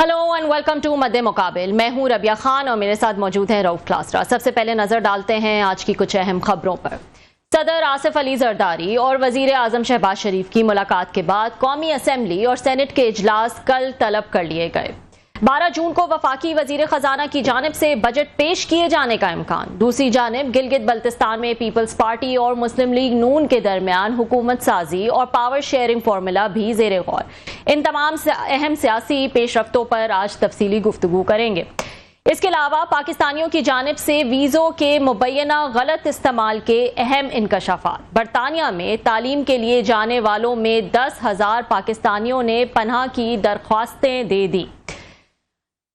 Hello and welcome to मध्य मुकाबिल। मैं हूं रबिया खान और मेरे साथ मौजूद हैं रऊफ क्लासरा। सबसे पहले नजर डालते हैं आज की कुछ अहम खबरों पर। सदर आसिफ अली जरदारी और वजीर आजम शहबाज शरीफ की मुलाकात के बाद कौमी असम्बली और सेनेट के इजलास कल तलब कर लिए गए। 12 जून को वफाकी वजीर खजाना की जानिब से बजट पेश किए जाने का इम्कान। दूसरी जानिब गिलगित बल्तिस्तान में पीपल्स पार्टी और मुस्लिम लीग नून के दरमियान हुकूमत साजी और पावर शेयरिंग फार्मूला भी जेर गौर। इन तमाम अहम सियासी पेशरफ्तों पर आज तफसीली गुफ्तगू करेंगे। इसके अलावा पाकिस्तानियों की जानिब से वीज़ों के मुबैना गलत इस्तेमाल के अहम इंकशाफात। बरतानिया में तालीम के लिए जाने वालों में 10,000 पाकिस्तानियों ने पनाह की दरख्वास्तें दे दी।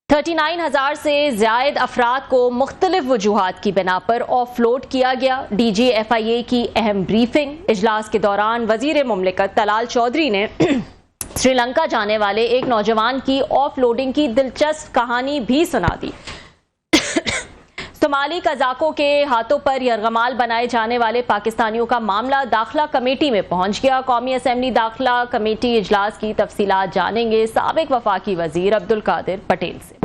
39,000 से ज्यादा अफराद को मुख्तलिफ वजूहात की बिना पर ऑफलोड किया गया। DGFIA की अहम ब्रीफिंग। इजलास के दौरान वजीर मुमलिकत तलाल चौधरी ने श्रीलंका जाने वाले एक नौजवान की ऑफलोडिंग की दिलचस्प कहानी भी सुना दी। सोमाली कजाकों के हाथों पर यरगमाल बनाए जाने वाले पाकिस्तानियों का मामला दाखिला कमेटी में पहुंच गया। कौमी असम्बली दाखिला कमेटी इजलास की तफसीलात जानेंगे साबिक वफाकी वजीर अब्दुल कादिर पटेल से।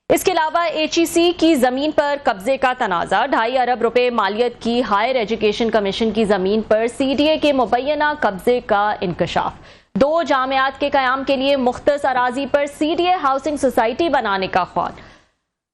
इसके अलावा HEC की जमीन पर कब्जे का तनाजा। 2.5 अरब रुपए मालियत की हायर एजुकेशन कमीशन की जमीन पर CDA के मुबैना कब्जे का इंकशाफ। 2 जामियात के कयाम के लिए मुख्तस अराजी पर CDA हाउसिंग सोसाइटी बनाने का ख्वाल।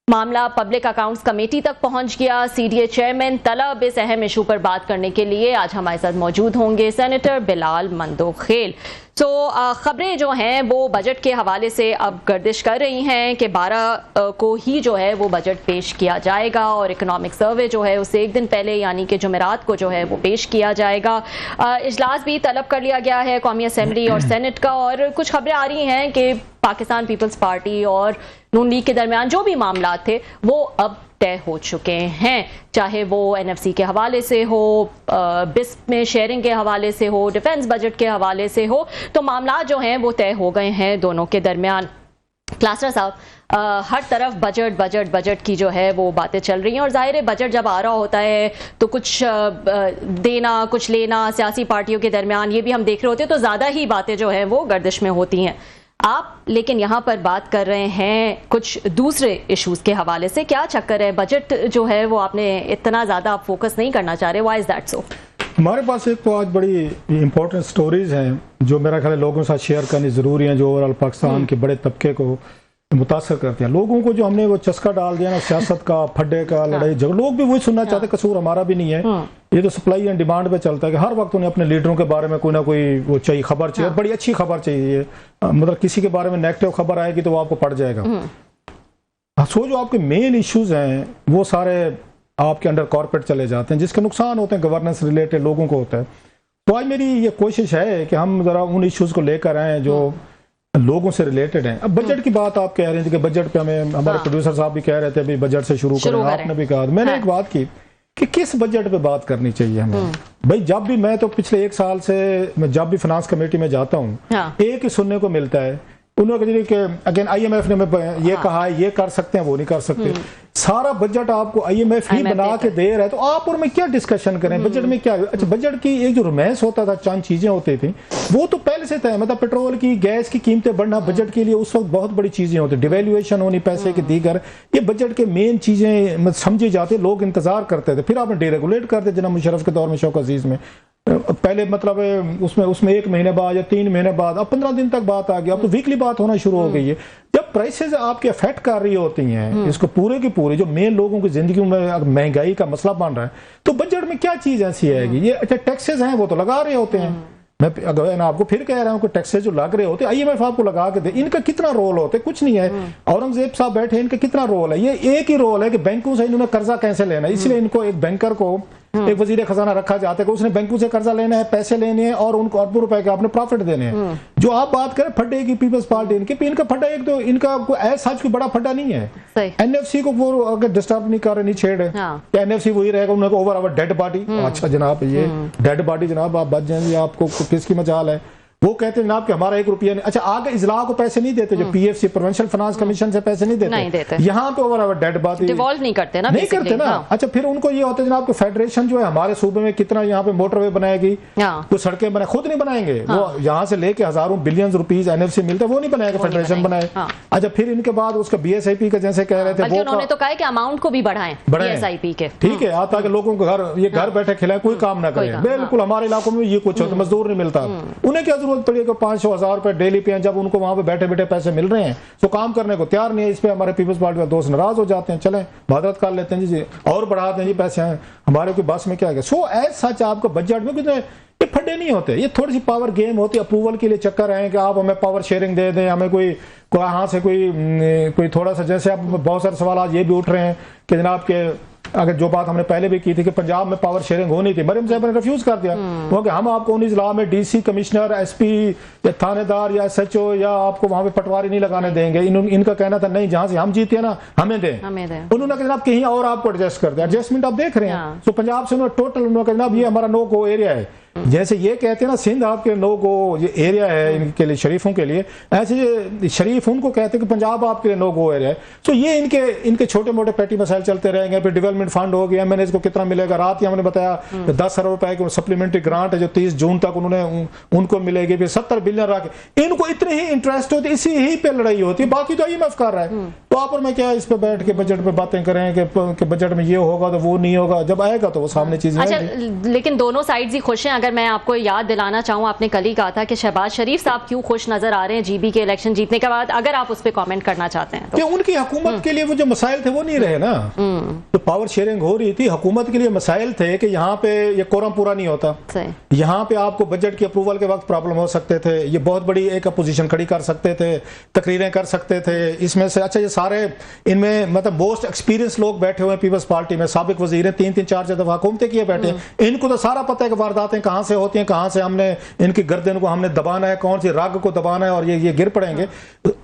मामला पब्लिक अकाउंट्स कमेटी तक पहुंच गया। CDA चेयरमैन तलब इस अहम इशू पर बात करने के लिए आज हमारे साथ मौजूद होंगे सेनेटर बिलाल मंदोखेल। खबरें जो हैं वो बजट के हवाले से अब गर्दिश कर रही हैं कि 12 को ही जो है वो बजट पेश किया जाएगा और इकोनॉमिक सर्वे जो है उससे एक दिन पहले यानी कि जुमेरात को जो है वो पेश किया जाएगा। इजलास भी तलब कर लिया गया है कौमी असम्बली और सेनेट का, और कुछ खबरें आ रही हैं कि पाकिस्तान पीपल्स पार्टी और नून लीग के दरमियान जो भी मामला थे वो अब तय हो चुके हैं, चाहे वो NFC के हवाले से हो, बिस्प में शेयरिंग के हवाले से हो, डिफेंस बजट के हवाले से हो, तो मामला जो हैं वो तय हो गए हैं दोनों के दरमियान। क्लासरा साहब, हर तरफ बजट बजट बजट की जो है वो बातें चल रही हैं और जाहिर है बजट जब आ रहा होता है तो कुछ देना कुछ लेना सियासी पार्टियों के दरमियान ये भी हम देख रहे होते हैं, तो ज़्यादा ही बातें जो है वो गर्दिश में होती हैं। आप लेकिन यहाँ पर बात कर रहे हैं कुछ दूसरे इश्यूज के हवाले से। क्या चक्कर है? बजट जो है वो आपने इतना ज़्यादा आप फोकस नहीं करना चाह रहे, व्हाई इज दैट सो? हमारे पास एक तो आज बड़ी इंपॉर्टेंट स्टोरीज हैं जो मेरा ख्याल है लोगों के साथ शेयर करनी ज़रूरी है, जो ओवरऑल पाकिस्तान के बड़े तबके को मुतासर करते हैं। लोगों को जो हमने वो चस्का डाल दिया ना सियासत का, फड्डे का, लड़ाई झगड़ा, लोग भी वही सुनना चाहते, कसूर हमारा भी नहीं है। ये तो सप्लाई एंड डिमांड पे चलता है कि हर वक्त उन्हें अपने लीडरों के बारे में कोई ना कोई वो चाहिए, खबर चाहिए, बड़ी अच्छी खबर चाहिए। मतलब किसी के बारे में नेगेटिव खबर आएगी तो वो आपको पड़ जाएगा। सो जो आपके मेन इश्यूज हैं वो सारे आपके अंडर कॉर्पोरेट चले जाते हैं, जिसके नुकसान होते हैं गवर्नेंस रिलेटेड लोगों को होता है। तो आज मेरी ये कोशिश है कि हम जरा उन इश्यूज को लेकर आए जो लोगों से रिलेटेड हैं। अब बजट की बात आप कह रहे थे कि बजट पे हमें हमारे प्रोड्यूसर साहब भी कह रहे थे अभी बजट से शुरू करें, आपने भी कहा। मैंने एक बात की कि किस बजट पे बात करनी चाहिए हमें। भाई जब भी मैं तो पिछले 1 साल से जब भी फाइनेंस कमेटी में जाता हूँ एक ही सुनने को मिलता है, उन्होंने अगेन IMF ने ये कहा है ये कर सकते हैं वो नहीं कर सकते। सारा बजट आपको IMF ही बना के दे रहा है, तो आप और में क्या डिस्कशन करें बजट में? क्या अच्छा बजट की एक जो रोमांस होता था, चंद चीजें होती थी वो तो पहले से तय। मतलब पेट्रोल की गैस की कीमतें बढ़ना बजट के लिए उस वक्त बहुत बड़ी चीजें होती, डिवेल्युएशन होनी पैसे की दीगर, ये बजट के मेन चीजें समझी जाती, लोग इंतजार करते थे। फिर आपने डीरेगुलेट कर दिया जनाब मुशर्रफ के दौर में, शौकत अजीज में पहले मतलब उसमें 1 महीने बाद या 3 महीने बाद, अब 15 दिन तक बात आ गई, अब तो वीकली बात होना शुरू हो गई है। जब प्राइसेस आपके अफेक्ट कर रही होती हैं इसको पूरे की पूरी जो मेन लोगों की जिंदगी में महंगाई का मसला बन रहा है, तो बजट में क्या चीज ऐसी आएगी? ये अच्छा टैक्सेस हैं वो तो लगा रहे होते हैं। मैं आपको फिर कह रहा हूँ कि टैक्सेस जो लग रहे होते हैं IMF आपको लगा के दे, इनका कितना रोल होता है? कुछ नहीं है। औरंगजेब साहब बैठे, इनका कितना रोल है? ये एक ही रोल है कि बैंकों से इन्होंने कर्जा कैसे लेना है, इसलिए इनको एक बैंकर को एक वजीर खजाना रखा जाता है कि उसने बैंकों से कर्जा लेना है, पैसे लेने हैं और उनको अरबों रुपए के आपने प्रॉफिट देने हैं। जो आप बात करें फड्डे की, पीपल्स पार्टी इनका फड्डा एक तो इनका सच कोई बड़ा फड्डा नहीं है। NFC को वो अगर डिस्टर्ब नहीं कर रहे, नहीं छेड़ रहे, NFC वही रहेगा, उन्होंने ओवर आवर डेड बॉडी। अच्छा जनाब ये डेड बॉडी जनाब आप बच जाएंगे, आपको किसकी मजाल है? वो कहते हैं जनाब कि हमारा 1 रुपया नहीं। अच्छा, आगे इजला को पैसे नहीं देते, जो पीएफसी प्रोविंशियल फाइनेंस कमीशन से पैसे नहीं देते, यहाँ पे ओवर डेड बात डिवॉल्व नहीं करते ना, नहीं करते ना। अच्छा, फिर उनको ये होता है जनाब कि फेडरेशन जो है हमारे सूबे में कितना यहाँ पे मोटरवे बनाएगी, कुछ सड़कें बनाए, खुद नहीं बनाएंगे वो, यहाँ से लेके हजारों बिलियन रुपीज एनएफसी मिलता है, वो नहीं बनाएगा, फेडरेशन बनाए। अच्छा, फिर इनके बाद उसका बीएसआईपी का जैसे कह रहे थे, उन्होंने तो कहा कि अमाउंट को भी बढ़ाएं बीएसआईपी के, ठीक है, ताकि लोगों को घर बैठे खिलाए, कोई काम ना करे। बिल्कुल, हमारे इलाकों में ये कुछ होता, मजदूर नहीं मिलता, उन्हें क्या जरूरत पड़ी कि 500-1000 रुपए डेली पे, जब उनको वहां पे बैठे बैठे पैसे मिल रहे हैं तो काम करने को तैयार नहीं है। इस पे हमारे पीपल्स पार्टी के दोस्त नाराज हो जाते हैं, चले मादरत कर लेते हैं जी और बढ़ा दें जी पैसे हैं हमारे कोई बस में क्या है। सो एज सच आपको बजट में कितने ये फंडे नहीं होते, ये थोड़ी सी पावर गेम होती है, अप्रूवल के लिए चक्कर है कि आप हमें पावर शेयरिंग दे दें, हमें कोई यहाँ से कोई थोड़ा सा, जैसे अब बहुत सारे सवाल आज ये भी उठ रहे हैं कि जनाब के अगर जो बात हमने पहले भी की थी कि पंजाब में पावर शेयरिंग होनी थी, मरियम साहब ने रिफ्यूज कर दिया, क्योंकि हम आपको उन इजला में डीसी कमिश्नर एसपी या थानेदार या एसएचओ या आपको वहां पे पटवारी नहीं लगाने देंगे। इनका कहना था नहीं, जहां से हम जीते हैं ना हमें दें। उन्होंने कहा जनाब कहीं और आपको एडजस्ट कर दिया, एडजस्टमेंट आप देख रहे हैं। तो पंजाब से उन्होंने टोटल उन्होंने कहा जनाब ये हमारा नो गो एरिया है, जैसे ये कहते हैं ना सिंध आपके नो गो ये एरिया है इनके लिए, शरीफों के लिए, ऐसे शरीफ उनको कहते हैं कि पंजाब आपके लिए नो गो एरिया है। तो ये इनके छोटे मोटे पेटी मसाइल चलते रहेंगे। फिर डेवलपमेंट फंड हो गया, एमएनएस को कितना मिलेगा, रात ही हमने बताया 10 अरब रुपए की सप्लीमेंट्री ग्रांट है जो 30 जून तक उनको मिलेगी। फिर 70 बिलियन रख, इनको इतनी ही इंटरेस्ट होती है, इसी ही पे लड़ाई होती है, बाकी तो IMF कर रहा है। तो आप और मैं क्या इस पे बैठ के बजट पे बातें करें कि बजट में ये होगा तो वो नहीं होगा, जब आएगा तो वो सामने चीजें। अच्छा, लेकिन दोनों साइड्स ही खुश हैं। अगर मैं आपको याद दिलाना चाहूं, आपने कल ही कहा था कि शहबाज शरीफ साहब क्यों खुश नजर आ रहे हैं जीबी के इलेक्शन जीतने के बाद, अगर आप उस पर कमेंट करना चाहते हैं तो। उनकी हुकूमत के लिए वो जो मसाइल थे वो नहीं रहे ना, तो पावर शेयरिंग हो रही थी, हुकूमत के लिए मसाइल थे कि यहाँ पे ये कोरम पूरा नहीं होता, यहाँ पे आपको बजट की अप्रूवल के वक्त प्रॉब्लम हो सकते थे, ये बहुत बड़ी एक अपोजिशन खड़ी कर सकते थे, तकरीरें कर सकते थे इसमें से। अच्छा, ये सारे इनमें मतलब मोस्ट एक्सपीरियंस लोग बैठे हुए हैं पीपल्स पार्टी में, साबिक वजीर 3-4 दफा हुकूमतें किए बैठे हैं, इनको तो सारा पता है कि वारदातें कहाँ से होती हैं, कहाँ से हमने इनकी गर्दन को हमने दबाना है, कौन सी राग को दबाना है और ये गिर पड़ेंगे।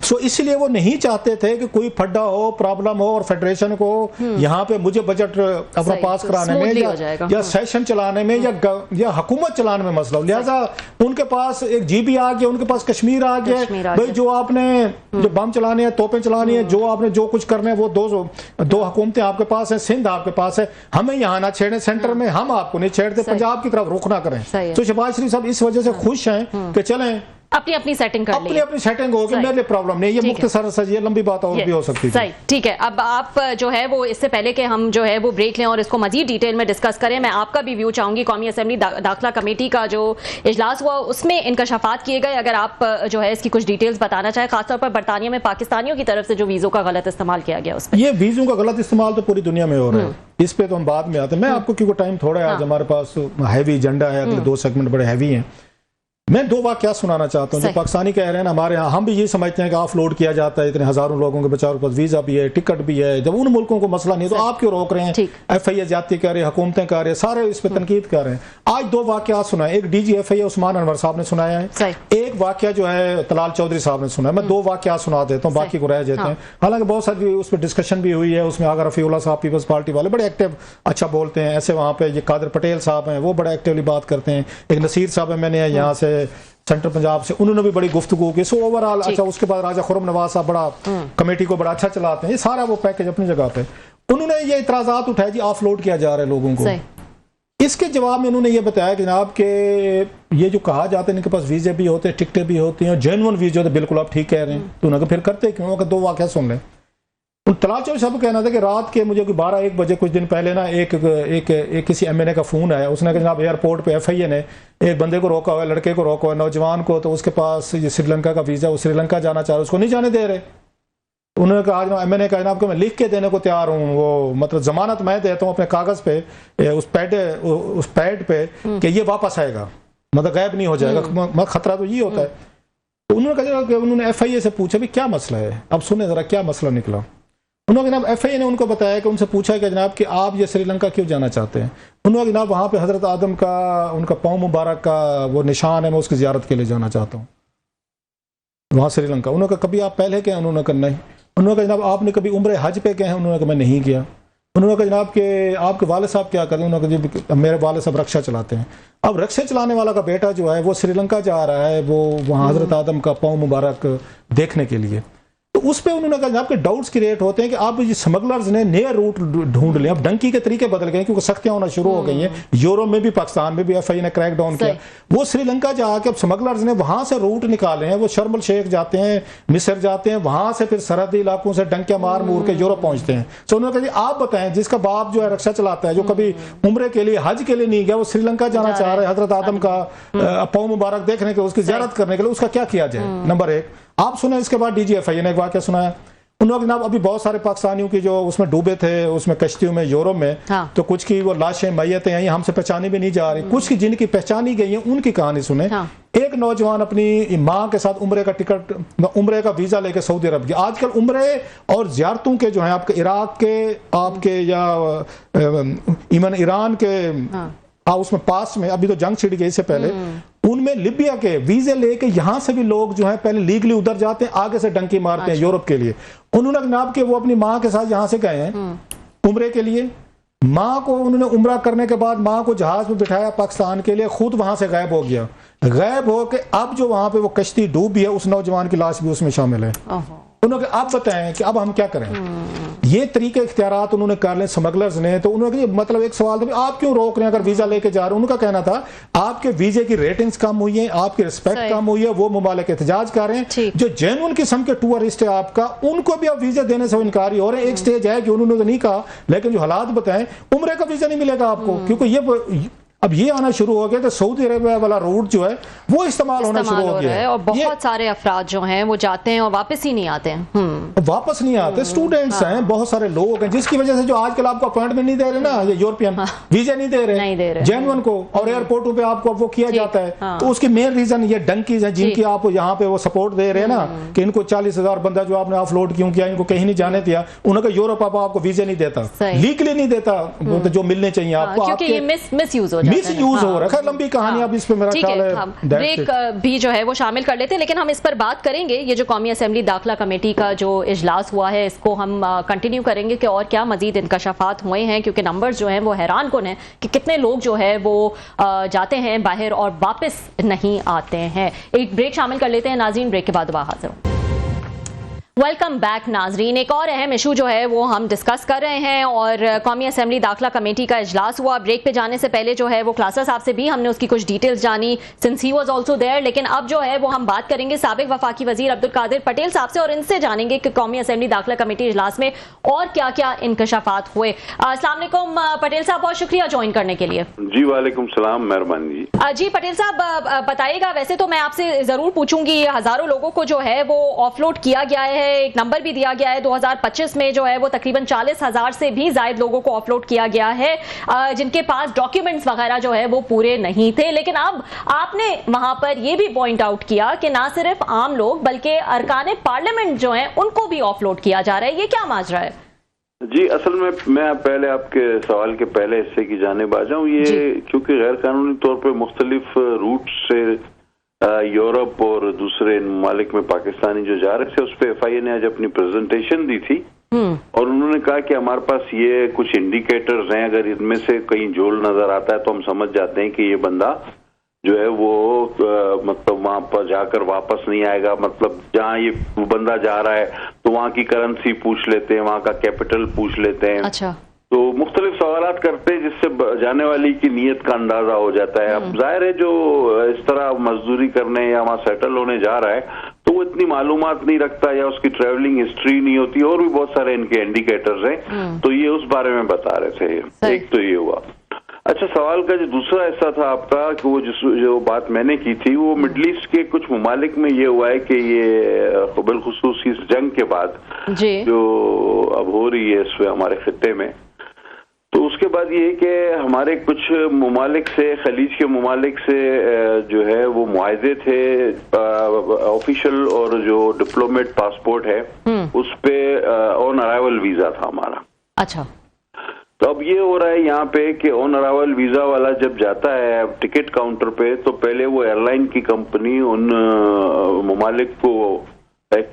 सो इसलिए वो नहीं चाहते थे कि कोई फड्डा हो, प्रॉब्लम हो और फेडरेशन को यहाँ पे मुझे बजट अपना पास कराने में या सेशन चलाने में या हुकूमत चलाने में मसला हो। लिहाजा उनके पास एक जीबी आ गया, उनके पास कश्मीर आ गया, भाई जो आपने जो बम चलाने हैं, तोपें चलानी है, जो आपने जो कुछ करना है वो दो हुकूमतें आपके पास है, सिंध आपके पास है, हमें यहाँ ना छेड़े सेंटर में, हम आपको नहीं छेड़ते, पंजाब की तरफ रुख ना करें। तो शहबाज शरीफ साहब इस वजह से खुश हैं कि चलें अपनी सेटिंग कर ली, अपनी सेटिंग होगी, मेरे लिए प्रॉब्लम नहीं। ये मुख्तसर से ये लंबी बात और भी हो सकती है। सही, ठीक है। अब आप जो है वो इससे पहले कि हम जो है वो ब्रेक लें और इसको मजीद डिटेल में डिस्कस करें, मैं आपका भी व्यू चाहूंगी। कौमी असेंबली दाखिला कमेटी का जो इजलास हुआ उसमें इंकशाफात किए गए, अगर आप जो है इसकी कुछ डिटेल्स बताना चाहें, खासतौर पर बरतानिया में पाकिस्तानियों की तरफ से जो वीजों का गलत इस्तेमाल किया गया। उस ये वीजों का गलत इस्तेमाल तो पूरी दुनिया में हो रहा है, इस पे तो हम बाद में आते हैं। मैं आपको क्योंकि टाइम थोड़ा है, आज हमारे पास हैवी एजेंडा है, अगले 2 सेगमेंट बड़े हैवी हैं। मैं 2 वाक़या सुनाना चाहता हूँ। जो पाकिस्तानी कह रहे हैं ना, हमारे यहाँ हम भी ये समझते हैं कि ऑफलोड किया जाता है, इतने हजारों लोगों के बेचारों के पास वीजा भी है, टिकट भी है, जब उन मुल्कों को मसला नहीं है तो आप क्यों रोक रहे हैं? FIA ज्यादती कर रहे हैं, हुकूमतें कर रहे हैं, सारे इस पर तनकीद कर रहे हैं। आज 2 वाक़या सुनाए, एक DG FIA उस्मान अनवर साहब ने सुनाया है, एक वाक़या जो है तलाल चौधरी साहब ने सुना है। मैं 2 वाक़या सुना देता हूँ, बाकी को रह जाते हैं। हालांकि बहुत सारी उस पर डिस्कशन भी हुई है, उसमें आगा रफीउल्लाह साहब पीपल्स पार्टी वाले बड़े एक्टिव अच्छा बोलते हैं, ऐसे वहाँ पे ये कादर पटेल साहब हैं वो बड़ा एक्टिवली बात करते हैं, एक नसीर साहब है मैंने यहाँ से सेंट्रल पंजाब से, उन्होंने भी बड़ी गुफ्तगू की। सो ओवरऑल अच्छा, उसके बाद राजा खुर्रम नवाज साहब बड़ा कमेटी को बड़ा अच्छा चलाते हैं, ये सारा वो पैकेज अपनी जगह पे। उन्होंने ये इतराजात उठाए जी ऑफलोड किया जा रहा है लोगों को। इसके जवाब में उन्होंने ये बताया कि जनाब के ये जो कहा जाता है इनके पास वीजे भी होते हैं, टिकटें भी होती हैं, जेन्युइन वीजे होते, बिल्कुल आप ठीक कह रहे हैं। तो उन्होंने फिर करते क्यों? 2 वाक़या सुन लें। तलाल चौधरी साहब कहना था कि रात के मुझे 12-1 बजे कुछ दिन पहले ना एक किसी MNA का फोन आया, उसने कहा जनाब एयरपोर्ट पे FIA ने एक बंदे को रोका हुआ है, लड़के को रोका हुआ है, नौजवान को, तो उसके पास ये श्रीलंका का वीजा, वो श्रीलंका जाना चाह रहा है, उसको नहीं जाने दे रहे। उन्होंने कहा आज MNA का जनाब को मैं लिख के देने को तैयार हूँ, वो मतलब जमानत मैं देता हूँ अपने कागज पे, उस पैड पे कि ये वापस आएगा, मतलब गायब नहीं हो जाएगा, मतलब खतरा तो ये होता है। तो उन्होंने कहा कि उन्होंने FIA से पूछा भी क्या मसला है, अब सुने जरा क्या मसला निकला। उन्होंने जनाब FIA ने उनको बताया कि उनसे पूछा कि जनाब कि आप ये श्रीलंका क्यों जाना चाहते हैं। उन्होंने जनाब वहाँ पे हज़रत आदम का उनका पाँव मुबारक का वो निशान है, मैं उसकी ज़ियारत के लिए जाना चाहता हूँ वहाँ श्रीलंका। उन्होंने कहा कभी आप पहले गए? उन्होंने कहा नहीं। उन्होंने कहा जनाब आपने कभी उम्र हज पे गए हैं? उन्होंने कहा मैं नहीं किया। उन्होंने कहा जनाब कि आपके वालिद साहब क्या करते हैं? उन्होंने कहा जी मेरे वालिद साहब रक्षा चलाते हैं। अब रक्षा चलाने वाला का बेटा जो है वो श्रीलंका जा रहा है, वो वहाँ हजरत आदम का पाँव मुबारक देखने के लिए। तो उस पर उन्होंने कहा आपके डाउट्स क्रिएट होते हैं कि आप ये स्मगलर्स ने नए रूट ढूंढ लिया। अब डंकी के तरीके बदल गए क्योंकि सख्तियां होना शुरू हो गई हैं। यूरोप में भी, पाकिस्तान में भी एफआई ने क्रैक डाउन किया। वो श्रीलंका जाके अब स्मगलर्स ने वहां से रूट निकाले हैं। वो शर्म अल शेख जाते हैं, मिस्र जाते हैं, वहां से फिर सरहदी इलाकों से डंके मार मूर के यूरोप पहुंचते हैं। तो उन्होंने कहा आप बताएं, जिसका बाप जो है रक्षा चलाता है, जो कभी उम्रे के लिए, हज के लिए नहीं गया, वो श्रीलंका जाना चाह रहा है हजरत आदम का पाँव मुबारक देखने के, उसकी ज़ियारत करने के लिए, उसका क्या किया जाए? नंबर एक। आप सुने इसके बाद DGFI ने एक वाक़या सुनाया। उन्होंने जनाब अभी बहुत सारे पाकिस्तानियों की जो उसमें डूबे थे, उसमें कश्तियों में यूरोप में, हाँ। तो कुछ की वो लाशें मैयतें आई, हमसे पहचानी भी नहीं जा रही। कुछ की जिनकी पहचानी गई है उनकी कहानी सुने। हाँ। एक नौजवान अपनी माँ के साथ उम्रे का टिकट, उम्रे का वीजा लेके सऊदी अरब गया। आजकल उम्रे और ज़ियारतों के जो है आपके इराक के, आपके या इवन ईरान के, हाँ, उसमें पास में अभी तो जंग छिड़ गई, इससे पहले उनमें लिबिया के वीजे लेके यहां से भी लोग जो है पहले लीगली उधर जाते हैं, आगे से डंकी मारते हैं यूरोप के लिए। उन्होंने जनाब के वो अपनी माँ के साथ यहां से गए हैं उम्रे के लिए। माँ को उन्होंने उम्रा करने के बाद माँ को जहाज में बिठाया पाकिस्तान के लिए, खुद वहां से गायब हो गया। गायब हो के अब जो वहां पे वो कश्ती डूबी है, उस नौजवान की लाश भी उसमें शामिल है। उन्होंने आप बताएं कि अब हम क्या करें? ये तरीके इख्तियारात उन्होंने कर ले स्मगलर्स ने। तो उन्होंने मतलब एक सवाल था, आप क्यों रोक रहे हैं अगर वीजा लेके जा रहे हैं? उनका कहना था आपके वीजे की रेटिंग्स कम हुई है, आपकी रिस्पेक्ट कम हुई है, वो मुमालिक एहतजाज कर रहे हैं। जो जेन्युइन किस्म के टूरिस्ट है आपका, उनको भी अब वीजा देने से इनकारी हो रहे हैं। एक स्टेज है कि उन्होंने तो नहीं कहा, लेकिन जो हालात बताएं, उम्रे का वीजा नहीं मिलेगा आपको, क्योंकि ये अब ये आना शुरू हो गया कि सऊदी अरेबिया वाला रूट जो है वो इस्तेमाल होना शुरू हो गया है। और बहुत सारे अफराद जो हैं वो जाते हैं और वापस ही नहीं आते हैं। वापस नहीं आते। स्टूडेंट्स हैं, बहुत सारे लोग हैं, जिसकी वजह से जो आजकल आपको अपॉइंटमेंट नहीं दे रहे ना, ये यूरोपियन वीजा नहीं दे रहे जेन्युइन को, और एयरपोर्टों पे आपको वो किया जाता है। तो उसकी मेन रीजन ये डंकीज है, जिनकी आप यहाँ पे वो सपोर्ट दे रहे हैं ना, कि इनको 40,000 बंदा जो आपने ऑफलोड क्यों किया, इनको कहीं नहीं जाने दिया। उन्होंने यूरोप आपको वीजा नहीं देता, लीगली नहीं देता जो मिलने चाहिए आपको, मिस यूज हो रहा है। लंबी कहानी, अब इस पे मेरा ख्याल है ब्रेक भी जो है वो शामिल कर लेते हैं, लेकिन हम इस पर बात करेंगे। ये जो कौमी असेंबली दाखिला कमेटी का जो इजलास हुआ है, इसको हम कंटिन्यू करेंगे कि और क्या मजीद इंकशाफात हुए हैं, क्योंकि नंबर्स जो हैं वो हैरान कुन है कि कितने लोग जो है वो जाते हैं बाहर और वापस नहीं आते हैं। एक ब्रेक शामिल कर लेते हैं नाजरीन, ब्रेक के बाद दोबारा हाजिर हूं। वेलकम बैक नाजरीन। एक और अहम इशू जो है वो हम डिस्कस कर रहे हैं, और कौमी असेंबली दाखिला कमेटी का इजलास हुआ। ब्रेक पे जाने से पहले जो है वो क्लासर साहब से भी हमने उसकी कुछ डिटेल्स जानी, since he was also there. लेकिन अब जो है वो हम बात करेंगे साबिक वफाकी वजीर अब्दुल कादिर पटेल साहब से, और इनसे जानेंगे कि कौमी असेंबली दाखिला कमेटी इजलास में और क्या क्या इंकशाफात हुए। अस्सलाम वालेकुम पटेल साहब, बहुत शुक्रिया ज्वाइन करने के लिए। जी वालेकुम सलाम, मेहरबानी जी। जी पटेल साहब बताइएगा, वैसे तो मैं आपसे जरूर पूछूंगी, हजारों लोगों को जो है वो ऑफलोड किया गया है, एक नंबर भी दिया गया है 2025 में जो है वो तकरीबन 40,000 से भी ज्यादा लोगों को ऑफलोड किया गया है, जिनके पास डॉक्यूमेंट्स वगैरह जो है वो पूरे नहीं थे। लेकिन अब आपने वहां पर यह भी पॉइंट आउट किया कि ना सिर्फ आम लोग बल्कि अरकान पार्लियामेंट जो हैं उनको भी ऑफलोड किया जा रहा है। ये क्या माजरा है? जी असल में मैं पहले आपके सवाल के पहले हिस्से की जानिब आ जाऊं। ये क्योंकि गैर कानूनी तौर पे मुख्तलिफ रूट से यूरोप और दूसरे ममालिक में पाकिस्तानी जो जा रहे थे, उस पर FIA ने आज अपनी प्रेजेंटेशन दी थी और उन्होंने कहा कि हमारे पास ये कुछ इंडिकेटर्स हैं, अगर इनमें से कहीं झोल नजर आता है तो हम समझ जाते हैं कि ये बंदा जो है वो मतलब वहां पर जाकर वापस नहीं आएगा। मतलब जहाँ ये बंदा जा रहा है तो वहाँ की करेंसी पूछ लेते हैं, वहाँ का कैपिटल पूछ लेते हैं। अच्छा। तो मुख्तलिफ सवालात करते हैं जिससे जाने वाली की नीयत का अंदाजा हो जाता है। अब जाहिर है जो इस तरह मजदूरी करने या वहाँ सेटल होने जा रहा है तो वो इतनी मालूमात नहीं रखता या उसकी ट्रैवलिंग हिस्ट्री नहीं होती, और भी बहुत सारे इनके इंडिकेटर्स हैं, तो ये उस बारे में बता रहे थे। एक तो ये हुआ। अच्छा, सवाल का जो दूसरा हिस्सा था आपका कि वो जो बात मैंने की थी वो मिडल ईस्ट के कुछ ममालिक में ये हुआ है कि ये बिलखुसूस इस जंग के बाद जो अब हो रही है इसमें हमारे खित्ते में, तो उसके बाद ये कि हमारे कुछ ममालिक से, खलीज के ममालिक से जो है वो मुआहदे थे ऑफिशियल, और जो डिप्लोमेट पासपोर्ट है उस पे ऑन अराइवल वीजा था हमारा। अच्छा। तो अब ये हो रहा है यहाँ पे कि ऑन अराइवल वीजा वाला जब जाता है टिकट काउंटर पे, तो पहले वो एयरलाइन की कंपनी उन ममालिक को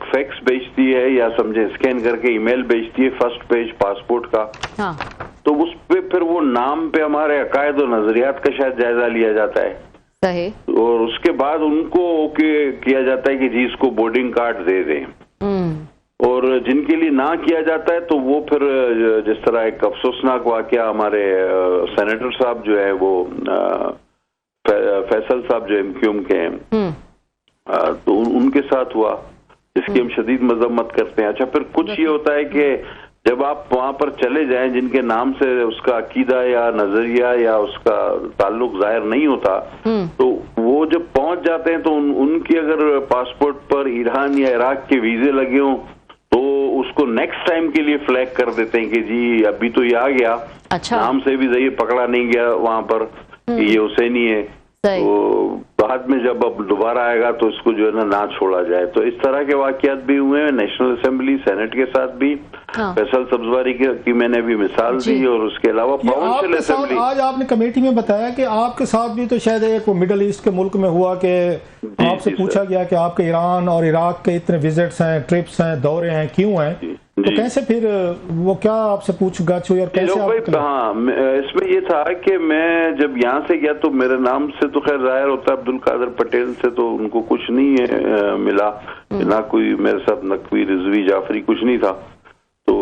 फैक्स भेजती है या समझे स्कैन करके ईमेल भेजती है फर्स्ट पेज पासपोर्ट का। हाँ। तो उस पे फिर वो नाम पे हमारे अकायद और नजरियात का शायद जायजा लिया जाता है। सही। और उसके बाद उनको ओके किया जाता है कि जी इसको बोर्डिंग कार्ड दे दें। और जिनके लिए ना किया जाता है तो वो फिर जिस तरह एक अफसोसनाक वाकया हमारे सेनेटर साहब जो है वो फैसल साहब जो एमक्यूएम के हैं, तो उनके साथ हुआ, जिसकी हम शदीद मजम्मत करते हैं। अच्छा, फिर कुछ ये होता है कि जब आप वहां पर चले जाएं जिनके नाम से उसका अकीदा या नजरिया या उसका ताल्लुक जाहिर नहीं होता, तो वो जब पहुंच जाते हैं तो उनकी अगर पासपोर्ट पर ईरान या इराक के वीजे लगे हों तो उसको नेक्स्ट टाइम के लिए फ्लैग कर देते हैं कि जी अभी तो ये आ गया। अच्छा। नाम से भी ये पकड़ा नहीं गया वहां पर कि ये हुसैनी है, तो बाद में जब अब दोबारा आएगा तो इसको जो है ना छोड़ा जाए। तो इस तरह के वाकयात भी हुए हैं नेशनल असेंबली सेनेट के साथ भी। हाँ। फैसल सब्जवारी की मैंने अभी मिसाल दी, और उसके अलावा प्रोविंशियल असेंबली। आज आपने कमेटी में बताया कि आपके साथ भी तो शायद एक मिडल ईस्ट के मुल्क में हुआ कि आपसे पूछा गया कि आपके ईरान और इराक के इतने विजिट्स हैं, ट्रिप्स हैं, दौरे हैं, क्यों हैं, तो कैसे फिर वो क्या आपसे पूछ-गछ हुई और कैसे आप? हाँ, इसमें ये था कि मैं जब यहाँ से गया तो मेरे नाम से तो खैर जाहिर होता है अब्दुल कादिर पटेल से तो उनको कुछ नहीं है मिला, ना कोई मेरे साथ नकवी रिजवी जाफरी कुछ नहीं था। तो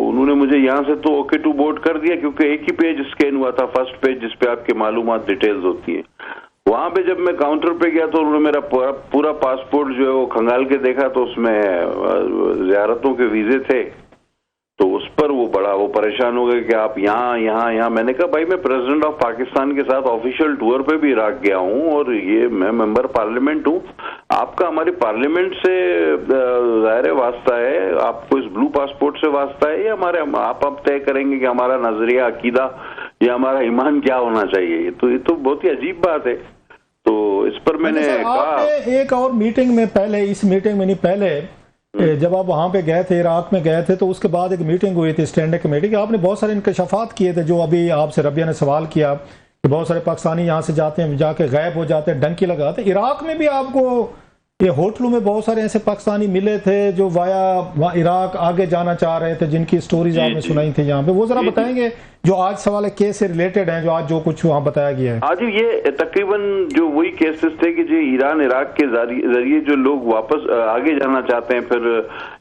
उन्होंने मुझे यहाँ से तो ओके टू बोर्ड कर दिया, क्योंकि एक ही पेज स्कैन हुआ था, फर्स्ट पेज, जिसपे आपके मालूमात डिटेल्स होती है। वहां पे जब मैं काउंटर पे गया तो उन्होंने मेरा पूरा पासपोर्ट जो है वो खंगाल के देखा, तो उसमें ज़ियारतों के वीजे थे। तो उस पर वो परेशान हो गए कि आप यहाँ। मैंने कहा भाई मैं प्रेसिडेंट ऑफ पाकिस्तान के साथ ऑफिशियल टूर पे भी इराक गया हूँ और ये मैं मेंबर पार्लियामेंट हूँ। आपका हमारी पार्लियामेंट से ज़ाहिर वास्ता है, आपको इस ब्लू पासपोर्ट से वास्ता है, या हमारे आप तय करेंगे कि हमारा नजरिया, अकीदा या हमारा ईमान क्या होना चाहिए। तो ये तो बहुत ही अजीब बात है। तो इस पर मैंने कहा एक और मीटिंग में पहले, इस मीटिंग में नहीं, पहले जब आप वहां पे गए थे, इराक में गए थे, तो उसके बाद एक मीटिंग हुई थी स्टैंडिंग कमेटी की, आपने बहुत सारे इंकशाफात किए थे, जो अभी आपसे रबिया ने सवाल किया कि बहुत सारे पाकिस्तानी यहाँ से जाते हैं, जाके गायब हो जाते हैं, डंकी लगाते। इराक में भी आपको ये होटलों में बहुत सारे ऐसे पाकिस्तानी मिले थे जो वाया इराक आगे जाना चाह रहे थे, जिनकी स्टोरीज आपने सुनाई थी यहाँ पे, वो जरा बताएंगे जो आज सवाल केस से रिलेटेड हैं, जो आज जो कुछ वहाँ बताया गया है। आज ये तकरीबन जो वही केसेस थे कि जो ईरान इराक के जरिए जो लोग वापस आगे जाना चाहते हैं, फिर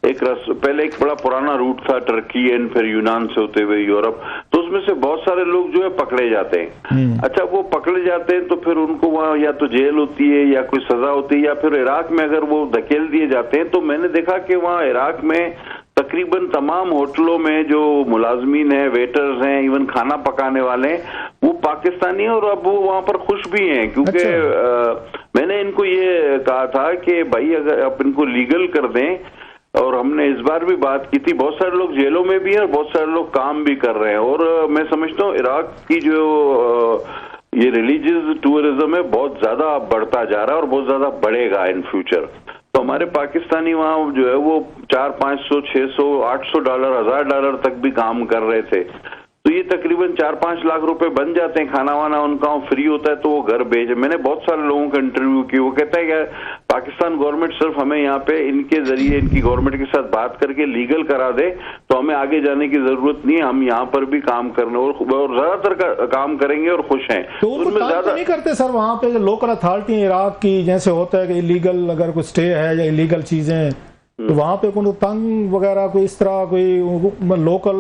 पहले एक बड़ा पुराना रूट था टर्की एंड फिर यूनान से होते हुए यूरोप, तो उसमें से बहुत सारे लोग जो है पकड़े जाते हैं। अच्छा, वो पकड़े जाते हैं तो फिर उनको वहाँ या तो जेल होती है या कोई सजा होती है, या फिर इराक में अगर वो धकेल दिए जाते हैं। तो मैंने देखा कि वहाँ इराक में तकरीबन तमाम होटलों में जो मुलाजमीन हैं, वेटर्स हैं, इवन खाना पकाने वाले हैं, वो पाकिस्तानी हैं, और अब वो वहां पर खुश भी हैं, क्योंकि मैंने इनको ये कहा था कि भाई अगर आप इनको लीगल कर दें, और हमने इस बार भी बात की थी, बहुत सारे लोग जेलों में भी हैं और बहुत सारे लोग काम भी कर रहे हैं। और मैं समझता हूँ इराक की जो ये रिलीजियस टूरिज्म है बहुत ज्यादा बढ़ता जा रहा है और बहुत ज्यादा बढ़ेगा इन फ्यूचर। तो हमारे पाकिस्तानी वहाँ जो है वो 400, 500, 600, $800, $1000 तक भी काम कर रहे थे। तो ये तकरीबन 4-5 लाख रुपए बन जाते हैं, खाना वाना उनका फ्री होता है, तो वो घर भेजे। मैंने बहुत सारे लोगों का इंटरव्यू किया, वो कहता है कि पाकिस्तान गवर्नमेंट सिर्फ हमें यहाँ पे इनके जरिए इनकी गवर्नमेंट के साथ बात करके लीगल करा दे तो हमें आगे जाने की जरूरत नहीं है, हम यहाँ पर भी काम करने और ज्यादातर काम करेंगे और खुश हैं। तो उनमें ज्यादा नहीं करते सर वहाँ पे जो लोकल अथॉरिटी इराक की, जैसे होता है कि इलीगल अगर कोई स्टे है या इलीगल चीजें, तो वहाँ पे कोई तंग वगैरह कोई इस तरह कोई लोकल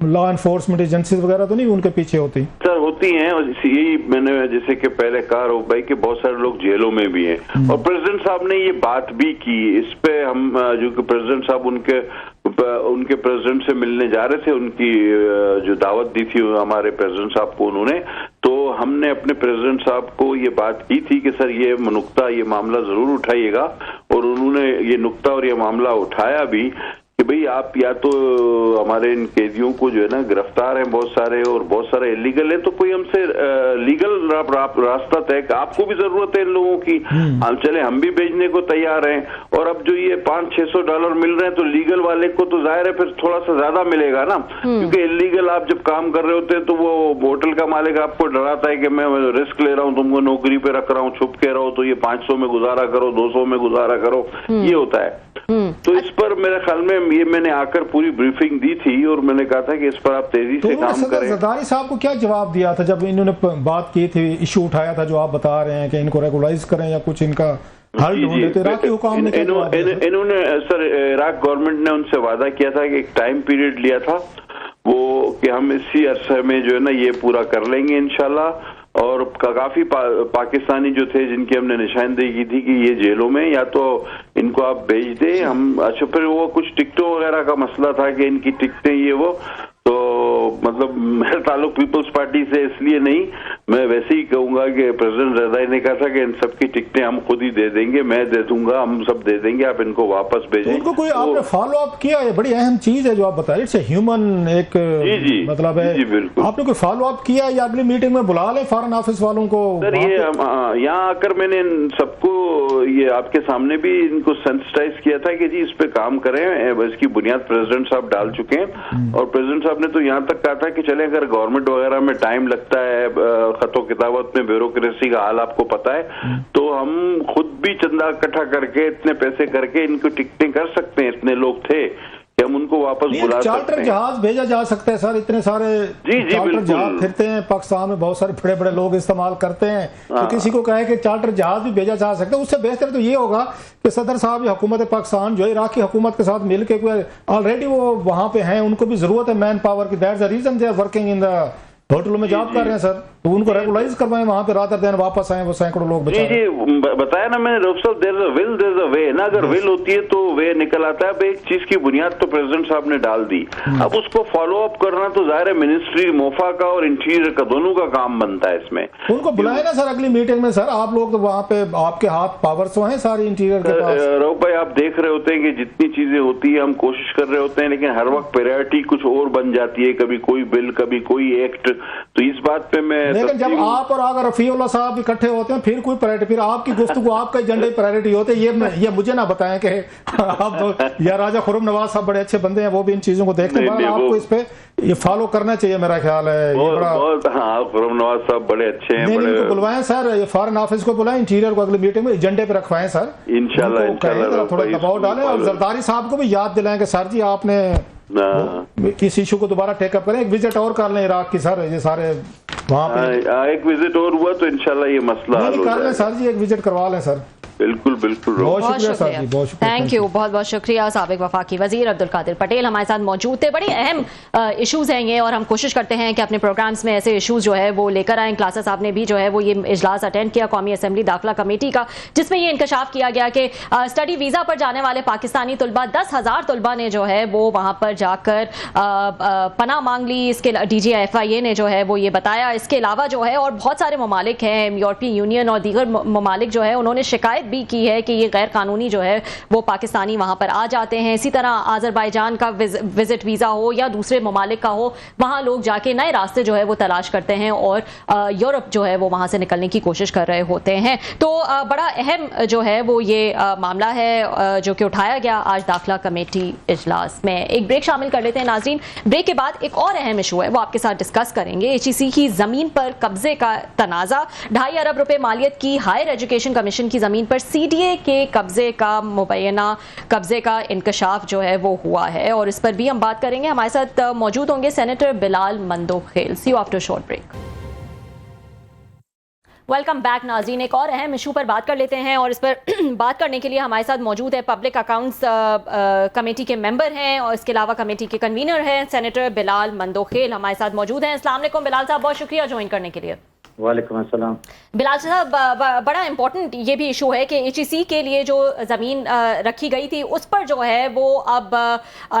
लॉ एनफोर्समेंट एजेंसी वगैरह तो नहीं उनके पीछे होती? सर होती हैं, और यही मैंने जैसे कि पहले कहा रो भाई कि बहुत सारे लोग जेलों में भी हैं, और प्रेसिडेंट साहब ने ये बात भी की। इस पे हम जो कि प्रेसिडेंट साहब उनके प्रेसिडेंट से मिलने जा रहे थे, उनकी जो दावत दी थी हमारे प्रेसिडेंट साहब को उन्होंने, तो हमने अपने प्रेसिडेंट साहब को ये बात की थी कि सर ये नुक्ता, ये मामला जरूर उठाइएगा, और उन्होंने ये नुक्ता और ये मामला उठाया भी कि भाई आप या तो हमारे इन कैदियों को जो है ना गिरफ्तार हैं बहुत सारे और बहुत सारे इलीगल है, तो कोई हमसे लीगल रास्ता तय, आपको भी जरूरत है इन लोगों की, हम चले हम भी भेजने को तैयार हैं। और अब जो ये $500-600 मिल रहे हैं तो लीगल वाले को तो जाहिर है फिर थोड़ा सा ज्यादा मिलेगा ना, क्योंकि इलीगल आप जब काम कर रहे होते हैं तो वो होटल का मालिक आपको डराता है कि मैं रिस्क ले रहा हूँ, तुमको नौकरी पे रख रहा हूँ, छुप के रहो, तो ये 500 में गुजारा करो, 200 में गुजारा करो, ये होता है। इस पर मेरे ख्याल में ये मैंने आकर पूरी ब्रीफिंग दी थी और मैंने कहा था कि इस पर आप तेजी से काम करें। जरदारी साहब को क्या जवाब दिया था जब इन्होंने बात की थी, इशू उठाया था जो आप बता रहे हैं कि इनको रेगुलाइज करें या कुछ इनका हल ढूंढे, तो इराकी हुकाम ने क्या जवाब दिया? इन्होंने सर इराक गवर्नमेंट ने उनसे वादा किया था कि एक टाइम पीरियड लिया था वो कि हम इसी अरसे में जो है ना ये पूरा कर लेंगे इंशाल्लाह। और काफी पाकिस्तानी जो थे जिनकी हमने निशानदेही की थी कि ये जेलों में या तो इनको आप भेज दें हम। अच्छा, फिर वो कुछ टिकटों वगैरह का मसला था कि इनकी टिकटें ये वो, तो मतलब मेरा ताल्लुक पीपल्स पार्टी से इसलिए नहीं, मैं वैसे ही कहूंगा कि प्रेसिडेंट रज़ाई ने कहा था कि इन सबकी टिकटें हम खुद ही दे देंगे, मैं दे दूंगा, हम सब दे देंगे, आप इनको वापस भेजें। उनको कोई आपने फॉलो अप किया? ये बड़ी अहम चीज है जो आप बता रहे, इट्स ह्यूमन एक जी मतलब है। जी बिल्कुल। आपने कोई फॉलो अप किया या अगली मीटिंग में बुला ले फॉरेन ऑफिस वालों को? सर ये यहाँ आकर मैंने इन सबको ये आपके सामने भी इनको सेंसिटाइज किया था कि जी इस पे काम करें, इसकी बुनियाद प्रेसिडेंट साहब डाल चुके हैं। और प्रेसिडेंट साहब ने तो यहाँ तक कहा था कि चले अगर गवर्नमेंट वगैरह में टाइम लगता है, खतो किताबत में ब्यूरोक्रेसी का हाल आपको पता है, तो हम खुद भी चंदा इकट्ठा करके इतने पैसे करके इनको टिकटें कर सकते हैं। इतने लोग थे कि हम उनको वापस बुला सकते हैं। चार्टर जहाज भेजा जा सकता है सर, इतने सारे चार्टर जहाज फिरते हैं पाकिस्तान में, बहुत सारे बड़े बड़े लोग इस्तेमाल करते हैं, तो किसी को कहे कि चार्टर जहाज भी भेजा जा सकता है। उससे बेहतर तो ये होगा कि सदर साहब या हुकूमत पाकिस्तान जो है इराकी हुकूमत के साथ मिलकर, ऑलरेडी वो वहां पे हैं, उनको भी जरूरत है मैन पावर की, that's the reason they are working in the होटलों में जॉब कर रहे हैं सर, तो उनको रेगुलाइज करवाएं वहां पे, रात दिन वापस आए, वो सैकड़ों लोग बचा जी बताया ना मैंने डॉक्टर साहब, there is a will there is a way ना, अगर विल होती है तो वे निकल आता है। अब एक चीज की बुनियाद तो प्रेसिडेंट साहब ने डाल दी, अब उसको फॉलो अप करना तो जाहिर है मिनिस्ट्री मोफा का और इंटीरियर का दोनों का काम बनता है इसमें। उनको बुलाए ना सर अगली मीटिंग में। सर आप लोग तो वहाँ पे, आपके हाथ पावर्स तो हैं सारी इंटीरियर के पास। रऊफ भाई आप देख रहे होते हैं कि जितनी चीजें होती है हम कोशिश कर रहे होते हैं, लेकिन हर वक्त प्रायोरिटी कुछ और बन जाती है, कभी कोई बिल कभी कोई एक्ट, तो इस बात पे मैं। लेकिन जब आप और अगर रफीउल्लाह साहब इकट्ठे होते हैं फिर कोई प्रायोरिटी, फिर आपकी गुफ्तगू आपका एजेंडे प्रायोरिटी होते हैं। ये मुझे ना बताएं कि आप तो या राजा खुर्रम नवाज साहब बड़े अच्छे बंदे हैं, वो भी इन चीजों को देखते हैं, आपको इस पे ये फॉलो करना चाहिए मेरा ख्याल है। हाँ, खुर्रम नवाज साहब बड़े अच्छे हैं। इनको बुलवाएं सर, ये फॉरेन ऑफिस को बुलाएं, इंटीरियर को अगली मीटिंग में एजेंडे पे रखवाएं सर, इंशाल्लाह थोड़ा दबाव डालें। और जरदारी साहब को भी याद दिलाएं कि सर जी आपने किस इशू को दोबारा टेकअप करें, एक विजिट और कर लें इराक की सर, ये सारे वहाँ पे एक विजिट और हुआ तो इंशाल्लाह ये मसला हल हो जाएगा। सर जी एक विजिट करवा लें सर। बिल्कुल बिल्कुल, बहुत शुक्रिया सर जी, बहुत शुक्रिया, थैंक यू, बहुत बहुत शुक्रिया। साबिक वफाकी वजीर अब्दुल कादिर पटेल हमारे साथ मौजूद थे। बड़ी अहम इश्यूज हैं ये, और हम कोशिश करते हैं कि अपने प्रोग्राम्स में ऐसे इश्यूज जो है वो लेकर आएँ। क्लासा साहब ने भी जो है वो ये इजलास अटेंड किया कौमी असम्बली दाखिला कमेटी का, जिसमें ये इंकशाफ किया गया कि स्टडी वीज़ा पर जाने वाले पाकिस्तानी तलबा 10,000 तलबा ने जो है वो वहाँ पर जाकर पनाह मांग ली। इसके DGIFIA ने जो है वो ये बताया। इसके अलावा जो है और बहुत सारे ममालिक हैं, यूरोपियन यूनियन और दीगर ममालिक जो है उन्होंने शिकायत भी की है कि ये गैर कानूनी जो है वो पाकिस्तानी वहां पर आ जाते हैं। इसी तरह आज़रबाईजान का विजिट वीज़ा हो या दूसरे ममालिक का हो, वहां लोग जाके नए रास्ते जो है वो तलाश करते हैं और यूरोप जो है वो वहां से निकलने की कोशिश कर रहे होते हैं। तो बड़ा अहम जो है वो ये मामला है जो कि उठाया गया आज दाखिला कमेटी इजलास में। एक ब्रेक शामिल कर लेते हैं नाजरीन। ब्रेक के बाद एक और अहम इशू है वो आपके साथ डिस्कस करेंगे। HEC की जमीन पर कब्जे का तनाजा, 2.5 अरब रुपए मालियत की हायर एजुकेशन कमीशन की जमीन पर CDA के कब्जे का मुबैना कब्जे का इंकशाफ जो है वो हुआ है, और इस पर भी हम बात करेंगे। हमारे साथ मौजूद होंगे senator Bilal Mandokhel. See you after short break. Welcome back नाज़रीन। एक और अहम इशू पर बात कर लेते हैं, और इस पर बात करने के लिए हमारे साथ मौजूद है पब्लिक अकाउंट्स कमेटी के मेंबर हैं और इसके अलावा कमेटी के कन्वीनर हैं सेनेटर बिलाल मंदोखेल हमारे साथ मौजूद हैं। अस्सलाम वालेकुम बिलाल साहब, बहुत शुक्रिया ज्वाइन करने के लिए। वालेकुम अस्सलाम। बिलाल साहब, बड़ा इंपॉर्टेंट ये भी इशू है कि HEC के लिए जो ज़मीन रखी गई थी उस पर जो है वो अब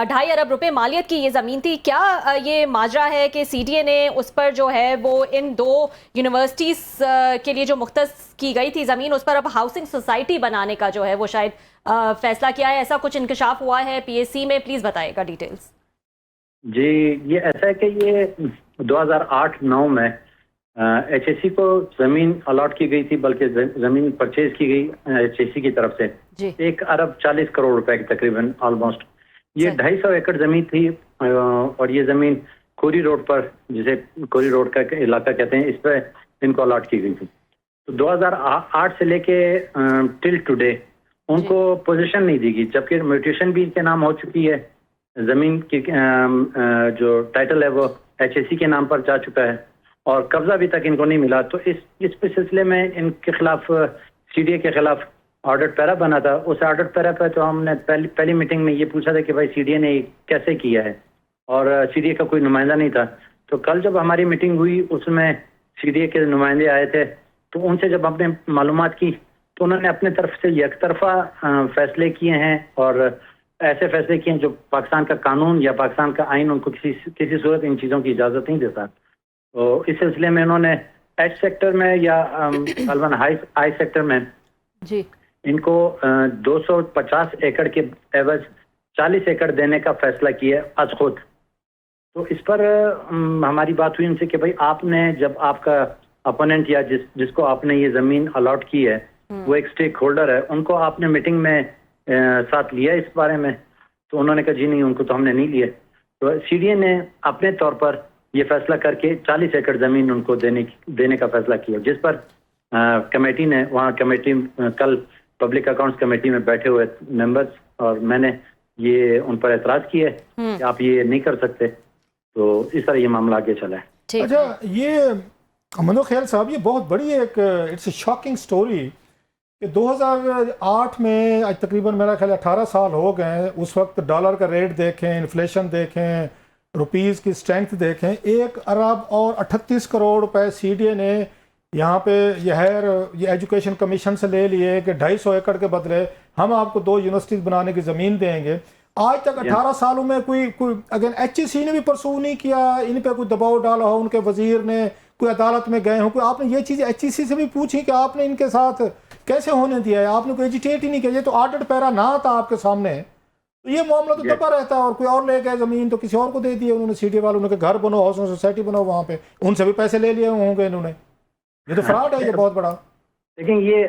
2.5 अरब रुपए मालियत की ये ज़मीन थी। क्या ये माजरा है कि CDA ने उस पर जो है वो इन 2 यूनिवर्सिटीज़ के लिए जो मुख्तस की गई थी ज़मीन, उस पर अब हाउसिंग सोसाइटी बनाने का जो है वो शायद फैसला किया है, ऐसा कुछ इंकशाफ हुआ है PAC में? प्लीज़ बताइएगा डिटेल्स। जी, ये ऐसा है कि ये 2008-9 में HEC को जमीन अलॉट की गई थी, बल्कि जमीन परचेज की गई HEC की तरफ से 1 अरब 40 करोड़ रुपए की तकरीबन ऑलमोस्ट। ये 250 एकड़ जमीन थी, और ये जमीन कोरी रोड पर, जिसे कोरी रोड का इलाका कहते हैं, इस पर इनको अलॉट की गई थी। तो 2008 से लेके टिल टुडे उनको पोजीशन नहीं दी गई, जबकि म्यूटेशन भी इनके नाम हो चुकी है, जमीन की जो टाइटल है वो HSC के नाम पर जा चुका है और कब्जा अभी तक इनको नहीं मिला। तो इस सिलसिले में इनके खिलाफ CDA के खिलाफ ऑर्डर पैरा बना था। उस ऑर्डर पैरा पर तो हमने पहली मीटिंग में ये पूछा था कि भाई CDA ने कैसे किया है, और CDA का कोई नुमाइंदा नहीं था। तो कल जब हमारी मीटिंग हुई उसमें CDA के नुमाइंदे आए थे, तो उनसे जब हमने मालूमात की तो उन्होंने अपने तरफ से यकतरफा फैसले किए हैं, और ऐसे फैसले किए हैं जो पाकिस्तान का कानून या पाकिस्तान का आइन उनको किसी सूरत इन चीज़ों की इजाज़त नहीं देता। तो इस सिलसिले में उन्होंने H सेक्टर में या गालबन हाई सेक्टर में जी इनको 250 एकड़ के एवज 40 एकड़ देने का फैसला किया आज खुद। तो इस पर हमारी बात हुई उनसे कि भाई आपने, जब आपका अपोनेंट या जिसको आपने ये ज़मीन अलॉट की है वो एक स्टेक होल्डर है, उनको आपने मीटिंग में साथ लिया इस बारे में? तो उन्होंने कहा जी नहीं, उनको तो हमने नहीं लिए। तो CDA ने अपने तौर पर ये फैसला करके 40 एकड़ ज़मीन उनको देने का फैसला किया, जिस पर कमेटी ने, वहाँ कमेटी कल पब्लिक अकाउंट्स कमेटी में बैठे हुए मेंबर्स और मैंने ये उन पर एतराज़ किए कि आप ये नहीं कर सकते। तो इस तरह ये मामला आगे चला है। अच्छा, ये अमनो ख्याल साहब, ये बहुत बड़ी एक इट्स ए शॉकिंग स्टोरी कि 2008 में आज तकरीबन मेरा ख्याल 18 साल हो गए। उस वक्त डॉलर का रेट देखें, इन्फ्लेशन देखें, रुपीज़ की स्ट्रेंथ देखें, 1 अरब और 38 करोड़ रुपए CDA ने यहाँ पे ये एजुकेशन कमीशन से ले लिए कि 250 एकड़ के बदले हम आपको 2 यूनिवर्सिटीज़ बनाने की ज़मीन देंगे। आज तक 18 सालों में कोई अगेन HSC ने भी परसू नहीं किया, इन पे कोई दबाव डाला हो, उनके वजीर ने कोई अदालत में गए हो, कोई आपने ये चीज़ HSC से भी पूछी कि आपने इनके साथ कैसे होने दिया है? आपने कोई एजिटेट ही नहीं किया। ये तो ऑर्डर पैरा ना था आपके सामने, तो ये मामला तो दबा रहता है। और कोई और ले गए ज़मीन तो किसी और को दे दिए उन्होंने, CDA वालों ने, घर बनो, हाउसिंग सोसाइटी बनो, वहाँ पे उनसे भी पैसे ले लिए होंगे इन्होंने। ये तो फ्रॉड है, ये बहुत बड़ा। लेकिन ये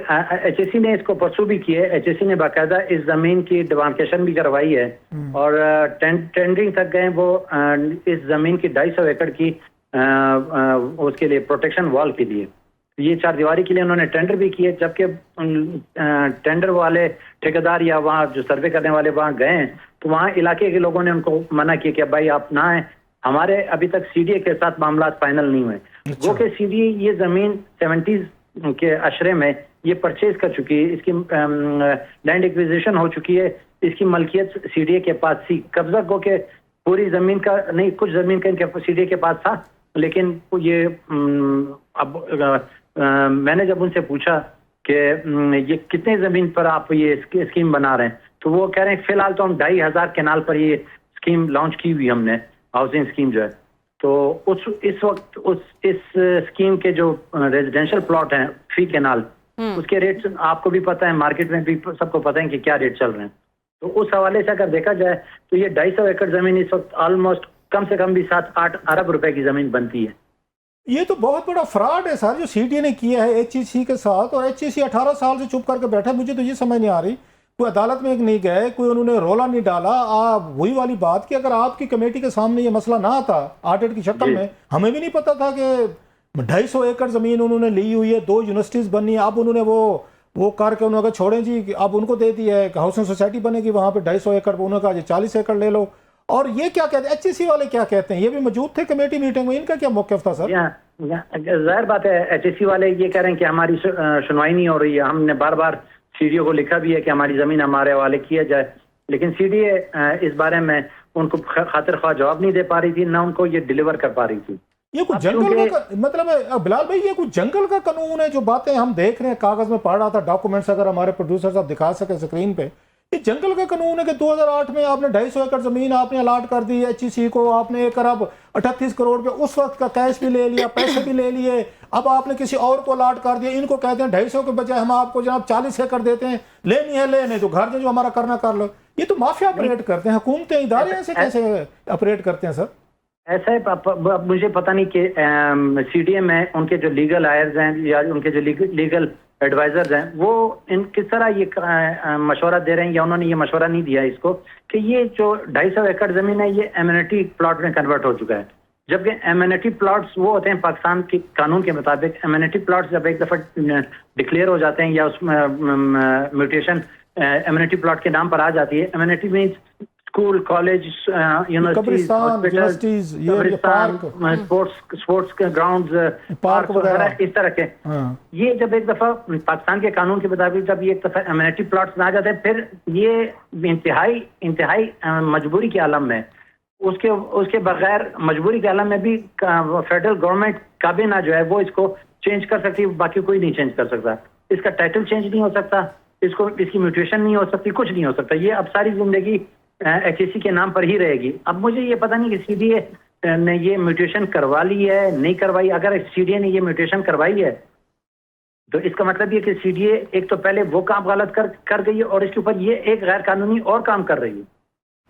HSC ने इसको परसू भी किया है। HSC ने बाकायदा इस जमीन की डिमार्केशन भी करवाई है और टेंडरिंग तक गए वो इस जमीन की 250 एकड़ की उसके लिए प्रोटेक्शन वॉल के लिए, ये 4 दीवारी के लिए उन्होंने टेंडर भी किए। जबकि टेंडर वाले ठेकेदार या वहाँ जो सर्वे करने वाले वहाँ गए तो वहाँ इलाके के लोगों ने उनको मना किया कि भाई आप ना आए, हमारे अभी तक CDA के साथ मामला फाइनल नहीं हुए। वो कि CDA ये जमीन 70s के अशरे में ये परचेज कर चुकी है, इसकी लैंड एक्विजिशन हो चुकी है, इसकी मलकियत CDA के पास थी। कब्जा को के पूरी जमीन का नहीं, कुछ जमीन का इनके CDA के पास था, लेकिन ये अब मैंने जब उनसे पूछा कि ये कितने जमीन पर आप ये स्कीम बना रहे हैं, तो वो कह रहे हैं फिलहाल तो हम 2500 केनाल पर ये स्कीम लॉन्च की हुई हमने, हाउसिंग स्कीम जो है। तो इस वक्त इस स्कीम के जो रेजिडेंशियल प्लॉट हैं फी केनाल, उसके रेट आपको भी पता है, मार्केट में भी सबको पता है कि क्या रेट चल रहे हैं। तो उस हवाले से अगर देखा जाए तो ये 250 एकड़ जमीन इस वक्त ऑलमोस्ट कम से कम भी 7-8 अरब रुपए की जमीन बनती है। ये तो बहुत बड़ा फ्रॉड है सर जो CDA ने किया है HSC के साथ। और HSC 18 साल से चुप करके बैठा। मुझे तो ये समझ नहीं आ रही, कोई अदालत में नहीं गए, कोई उन्होंने रोला नहीं डाला। वही वाली बात कि अगर आपकी कमेटी के सामने ये मसला ना आता ऑडिट की शक्ल में, हमें भी नहीं पता था कि 250 एकड़ ज़मीन उन्होंने ली हुई है, 2 यूनिवर्सिटीज़ बननी है। अब उन्होंने वो करके उन्होंने छोड़ें जी, अब उनको दे दिया है, हाउसिंग सोसाइटी बनेगी वहाँ पे 250 एकड़, उन्होंने कहा जी 40 एकड़ ले लो। और ये क्या कहते हैं, HSC वाले क्या कहते हैं? ये भी मौजूद थे कमेटी मीटिंग में, इनका क्या मौक़िफ़ था सर? जाहिर बात है HSC वाले ये कह रहे हैं कि हमारी सुनवाई नहीं हो रही है। हमने बार बार CDA को लिखा भी है कि हमारी ज़मीन हमारे हवाले किया जाए, लेकिन CDA इस बारे में उनको खातिर ख्वाह जवाब नहीं दे पा रही थी, ना उनको ये डिलीवर कर पा रही थी। ये कुछ जंगल का मतलब है बिलाल भाई, ये कुछ जंगल का कानून है जो बातें हम देख रहे हैं। कागज में पढ़ रहा था, डॉक्यूमेंट्स अगर हमारे प्रोड्यूसर साहब दिखा सके स्क्रीन पे, ये जंगल का कानून है कि 2008 में आपने 250 एकड़ जमीन आपने अलाट कर दी HSC को, आपने 1 अरब 38 करोड़ पे उस वक्त का कैश भी ले लिया, पैसे भी ले लिए। अब आपने किसी और को अलाट कर दिया, इनको कहते हैं 250 के बजाय हम आपको जनाब 40 एकड़ देते हैं, लेनी है लेने तो घर जो हमारा करना कर लो। ये तो माफिया ऑपरेट करते हैं, हुकूमतें इदारे ऐसे कैसे ऑपरेट करते हैं सर? ऐसा है, मुझे पता नहीं कि CDA में उनके जो लीगल आयर्स हैं या उनके जो लीगल एडवाइजर्स हैं वो किस तरह ये मशवरा दे रहे हैं, या उन्होंने ये मशवरा नहीं दिया इसको कि ये जो 250 एकड़ जमीन है ये एमिनिटी प्लॉट में कन्वर्ट हो चुका है। जबकि एमिनिटी प्लॉट्स वो होते हैं पाकिस्तान के कानून के मुताबिक, एमिनिटी प्लॉट्स जब एक दफ़ा डिक्लेयर हो जाते हैं या उसमें म्यूटेशन एमिनिटी प्लॉट के नाम पर आ जाती है। Amenity mean school, college, universities, sports grounds, park वगैरह इस तरह के। ये जब एक दफा पाकिस्तान के कानून के मुताबिक जब ये एक दफा एमिनिटी प्लॉट्स में आ जाते हैं, फिर ये इंतहाई मजबूरी के आलम में, उसके बगैर मजबूरी के आलम में भी फेडरल गवर्नमेंट काबीना जो है वो इसको चेंज कर सकती है, बाकी कोई नहीं चेंज कर सकता। इसका टाइटल चेंज नहीं हो सकता, इसकी म्यूटेशन नहीं हो सकती, कुछ नहीं हो सकता। ये अब सारी जिंदगी HSC के नाम पर ही रहेगी। अब मुझे ये पता नहीं कि CDA ने ये म्यूटेशन करवा ली है नहीं करवाई। अगर CDA ने ये म्यूटेशन करवाई है तो इसका मतलब ये कि CDA एक तो पहले वो काम गलत कर गई है और इसके ऊपर ये एक गैर कानूनी और काम कर रही है।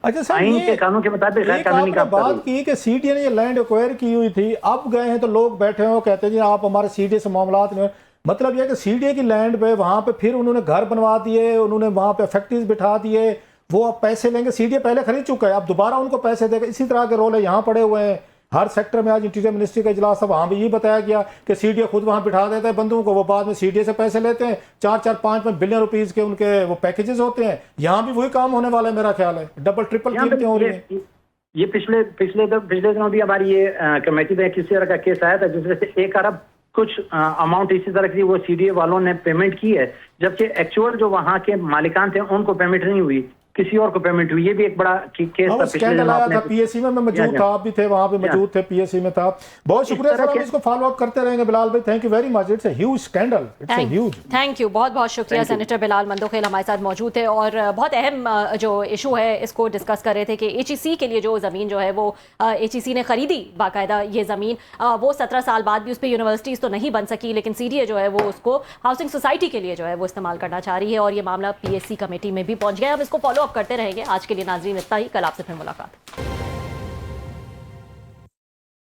अच्छा सर, आइन के कानून के मुताबिक गैर कानूनी काम बात की कि CDA ने ये लैंड एक्वायर की हुई थी, अब गए हैं तो लोग बैठे हो कहते हैं जी आप हमारे CDA से मामलात में, मतलब यह कि CDA की लैंड पे वहां पे फिर उन्होंने घर बनवा दिए, उन्होंने वहां पे फैक्ट्रीज बिठा दिए, वो अब पैसे लेंगे। CDA पहले खरीद चुका है, अब दोबारा उनको पैसे देगा। इसी तरह के रोल है यहाँ पड़े हुए हैं हर सेक्टर में। आज इंटीरियर मिनिस्ट्री का इजलास था, वहां भी ये बताया गया कि CDA खुद वहां बिठा देता है बंदों को, वो बाद में CDA से पैसे लेते हैं। 4-5 बिलियन रुपीज के उनके वो पैकेजेस होते हैं। यहाँ भी वही काम होने वाला है मेरा ख्याल है, डबल ट्रिपल कीमतें हो रही है। ये पिछले दिनों भी हमारी ये कमेटी में किसी तरह का केस आया था जिसमें से 1 अरब कुछ अमाउंट इसी तरह की वो CDA वालों ने पेमेंट की है, जबकि एक्चुअल जो वहां के मालिकान थे उनको पेमेंट नहीं हुई, किसी और को पेमेंट हुई। ये भी एक बड़ा केस था। स्कैंडल आया था PSC में, मैं मौजूद था, आप भी थे वहां पे, मौजूद थे, PSC में था। बहुत शुक्रिया सर, हम इसको फॉलो अप करते रहेंगे। बिलाल भाई thank you very much, it's a huge scandal, it's a huge. Thank you, बहुत बहुत शुक्रिया। सेनेटर बिलाल मंदोखेल हमारे साथ मौजूद थे और बहुत अहम जो इशू है इसको डिस्कस कर रहे थे कि HEC के लिए जो ज़मीन जो है वो HEC ने खरीदी बाकायदा ये ज़मीन, वो 17 साल बाद भी उस पर यूनिवर्सिटीज़ तो नहीं बन सकी, लेकिन CDA जो है वो उसको हाउसिंग सोसाइटी के लिए जो है वो इस्तेमाल करना चाह रही है और ये मामला PSC कमेटी में भी पहुंच गया। हम इसको फॉलो अप करते रहेंगे। आज के लिए नाज़रीन इतना ही, कल आपसे फिर मुलाकात।